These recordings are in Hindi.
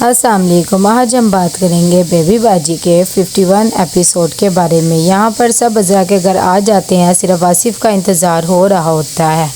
अस्सलाम वालेकुम। आज हम बात करेंगे बेबी बाजी के 51 एपिसोड के बारे में। यहाँ पर सब अज़रा के घर आ जाते हैं, सिर्फ आसिफ का इंतज़ार हो रहा होता है।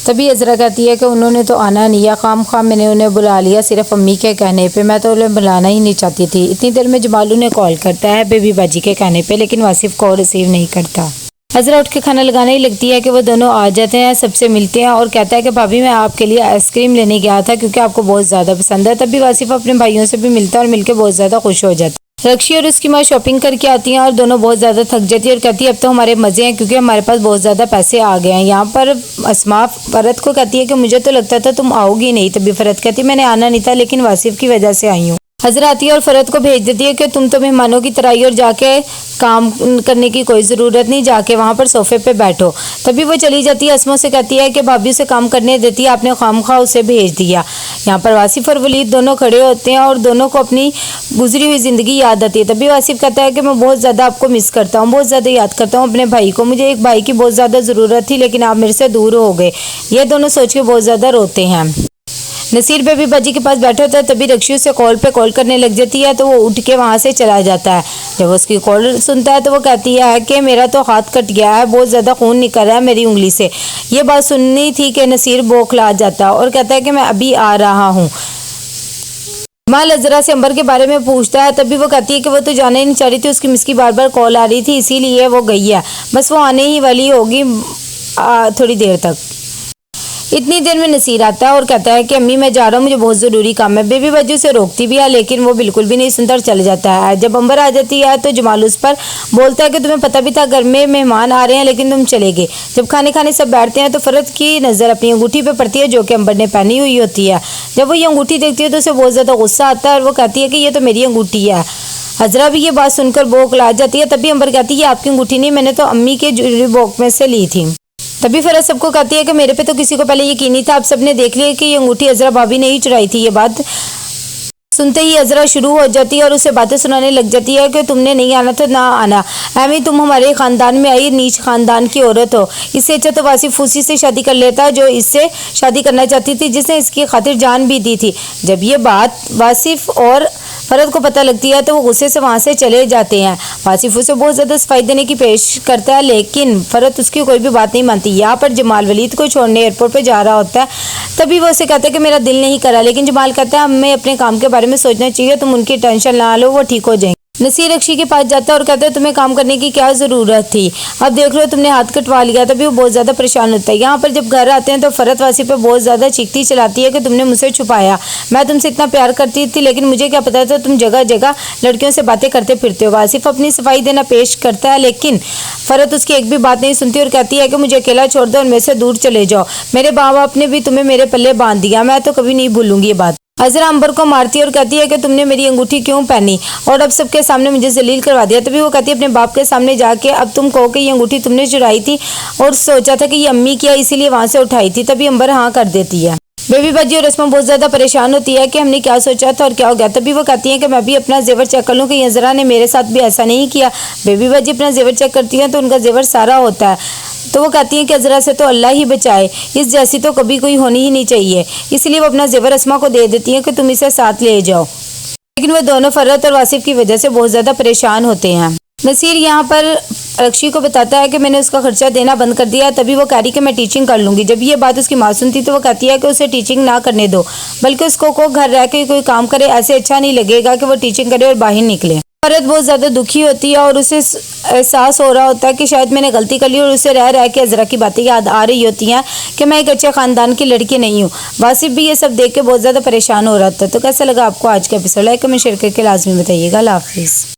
तभी अज़रा कहती है कि उन्होंने तो आना नहीं है, खाम मैंने उन्हें बुला लिया सिर्फ अम्मी के कहने पे, मैं तो उन्हें बुलाना ही नहीं चाहती थी। इतनी देर में जमाल उन्हें कॉल करता है बेबी बाजी के कहने पे, लेकिन आसिफ कॉल रिसीव नहीं करता। अज़रा उठ के खाना लगाने ही लगती है कि वो दोनों आ जाते हैं, सबसे मिलते हैं और कहता है कि भाभी मैं आपके लिए आइसक्रीम लेने गया था क्योंकि आपको बहुत ज़्यादा पसंद है। तभी आसिफ अपने भाइयों से भी मिलता है और मिलकर बहुत ज़्यादा खुश हो जाता है। रक्षी और उसकी माँ शॉपिंग करके आती हैं और दोनों बहुत ज़्यादा थक जाती है और कहती है अब तो हमारे मज़े हैं क्योंकि हमारे पास बहुत ज़्यादा पैसे आ गए हैं। यहाँ पर अस्मा फ़रत को कहती है कि मुझे तो लगता था तुम आओगी नहीं। तभी फ़रत कहती है मैंने आना नहीं था लेकिन वासिफ की वजह से आई हूँ। अज़रा आती है और फ़रत को भेज देती है कि तुम तो मेहमानों की तरह ही और जाके काम करने की कोई ज़रूरत नहीं, जाके वहाँ पर सोफ़े पे बैठो। तभी वो चली जाती है, अस्मा से कहती है कि भाभी उसे काम करने देती है, आपने खामखा उसे भेज दिया। यहाँ पर वासिफ और वलीद दोनों खड़े होते हैं और दोनों को अपनी गुजरी हुई ज़िंदगी याद आती है। तभी वासिफ कहता है कि मैं बहुत ज़्यादा आपको मिस करता हूँ, बहुत ज़्यादा याद करता हूँ अपने भाई को, मुझे एक भाई की बहुत ज़्यादा ज़रूरत थी लेकिन आप मेरे से दूर हो गए। ये दोनों सोच के बहुत ज़्यादा रोते हैं। नसीर बेबी बाजी के पास बैठा होता है, तभी रक्षी उसे कॉल पे कॉल करने लग जाती है तो वो उठ के वहाँ से चला जाता है। जब वो उसकी कॉल सुनता है तो वो कहती है कि मेरा तो हाथ कट गया है, बहुत ज़्यादा खून निकल रहा है मेरी उंगली से। ये बात सुननी थी कि नसीर बौखला जाता है और कहता है कि मैं अभी आ रहा हूँ। माल अज़रा से अंबर के बारे में पूछता है, तभी वो कहती है कि वो तो जाना ही नहीं चाह रही थी, उसकी मिस की बार बार कॉल आ रही थी इसीलिए वो गई है, बस वो आने ही वाली होगी थोड़ी देर तक। इतनी देर में नसीर आता है और कहता है कि अम्मी मैं जा रहा हूँ, मुझे बहुत ज़रूरी काम है। बेबी बाजी उसे रोकती भी है लेकिन वो बिल्कुल भी नहीं सुनता और चले जाता है। जब अंबर आ जाती है तो जमाल उस पर बोलता है कि तुम्हें पता भी था घर में मेहमान आ रहे हैं लेकिन तुम चले गए। जब खाने खाने सब बैठते हैं तो फ़रत की नज़र अपनी अंगूठी पर पड़ती है जो कि अंबर ने पहनी हुई होती है। जब वो ये अंगूठी देखती है तो उसे बहुत ज़्यादा गुस्सा आता है और वो कहती है कि ये तो मेरी अंगूठी है। अज़रा भी ये बात सुनकर बौखला जाती है। तभी अंबर कहती है ये आपकी अंगूठी नहीं, मैंने तो अम्मी के ज्वेलरी बॉक्स में से ली थी। तभी फ़रत सबको कहती है कि मेरे पे तो किसी को पहले यकीन नहीं था, अब सबने देख लिया कि ये अंगूठी अज़रा भाभी ने ही चुराई थी। ये बात सुनते ही अज़रा शुरू हो जाती है और उसे बातें सुनाने लग जाती है कि तुमने नहीं आना तो ना आना, एमी तुम हमारे ख़ानदान में आई नीच ख़ानदान की औरत हो, इससे अच्छा तो वासिफ फूसी से शादी कर लेता जो इससे शादी करना चाहती थी, जिसने इसकी खातिर जान भी दी थी। जब ये बात वासिफ और फ़रत को पता लगती है तो वो गुस्से से वहाँ से चले जाते हैं। वासिफ उसे बहुत ज़्यादा सफाई देने की पेश करता है लेकिन फ़रत उसकी कोई भी बात नहीं मानती। यहाँ पर जमाल वलीद को छोड़ने एयरपोर्ट पे जा रहा होता है, तभी वो उसे कहता है कि मेरा दिल नहीं करा, लेकिन जमाल कहता है हमें अपने काम के बारे में सोचना चाहिए, तुम उनकी टेंशन ना लो, वो ठीक हो जाएंगे। नसीर रक्षी के पास जाता है और कहता है तुम्हें काम करने की क्या ज़रूरत थी, अब देख लो तुमने हाथ कटवा लिया। तभी वो बहुत ज़्यादा परेशान होता है। यहाँ पर जब घर आते हैं तो फ़रत वासिफ पे बहुत ज़्यादा चीखती चलाती है कि तुमने मुझसे छुपाया, मैं तुमसे इतना प्यार करती थी लेकिन मुझे क्या पता था तुम जगह जगह लड़कियों से बातें करते फिरते हो। वासिफ अपनी सफाई देना पेश करता है लेकिन फ़रत उसकी एक भी बात नहीं सुनती और कहती है कि मुझे अकेला छोड़ दो और मेरे से दूर चले जाओ, मेरे माँ बाप ने भी तुम्हें मेरे पल्ले बांध दिया, मैं तो कभी नहीं भूलूंगी ये बात। अज़रा अंबर को मारती है और कहती है कि तुमने मेरी अंगूठी क्यों पहनी और अब सबके सामने मुझे जलील करवा दिया। तभी वो कहती है अपने बाप के सामने जाके अब तुम कहो कि ये अंगूठी तुमने चुराई थी और सोचा था कि ये अम्मी की है इसीलिए वहाँ से उठाई थी। तभी अंबर हाँ कर देती है। बेबी बाजी और रस्मा बहुत ज़्यादा परेशान होती है कि हमने क्या सोचा था और क्या हो गया। तभी वो कहती हैं कि मैं भी अपना जेवर चेक कर लूँ कि अज़रा ने मेरे साथ भी ऐसा नहीं किया। बेबी बाजी अपना जेवर चेक करती हैं तो उनका जेवर सारा होता है, तो वो कहती हैं कि अज़रा से तो अल्लाह ही बचाए, इस जैसी तो कभी कोई होनी ही नहीं चाहिए, इसलिए वो अपना जेवर अस्मा को दे देती हैं कि तुम इसे साथ ले जाओ। लेकिन वो दोनों फ़रत और वासिफ की वजह से बहुत ज़्यादा परेशान होते हैं। नसीर यहाँ पर रक्षी को बताता है कि मैंने उसका खर्चा देना बंद कर दिया। तभी वो कह रही कि मैं टीचिंग कर लूँगी। जब ये बात उसकी माँ सुनती तो वो कहती है कि उसे टीचिंग ना करने दो, बल्कि उसको को घर रह के कोई काम करे, ऐसे अच्छा नहीं लगेगा कि वो टीचिंग करे और बाहर निकले। फ़रत बहुत ज़्यादा दुखी होती है और उसे एहसास हो रहा होता है कि शायद मैंने गलती कर ली और उसे रह रह के अज़रा की बातें याद आ रही होती हैं कि मैं एक अच्छे ख़ानदान की लड़की नहीं हूँ। वासिफ भी ये सब देख के बहुत ज़्यादा परेशान हो रहा था। तो कैसा लगा आपको आज का एपिसोड? लाइक कमेंट शेयर करके लाजमी बताइएगा। अल्लाह हाफिज़।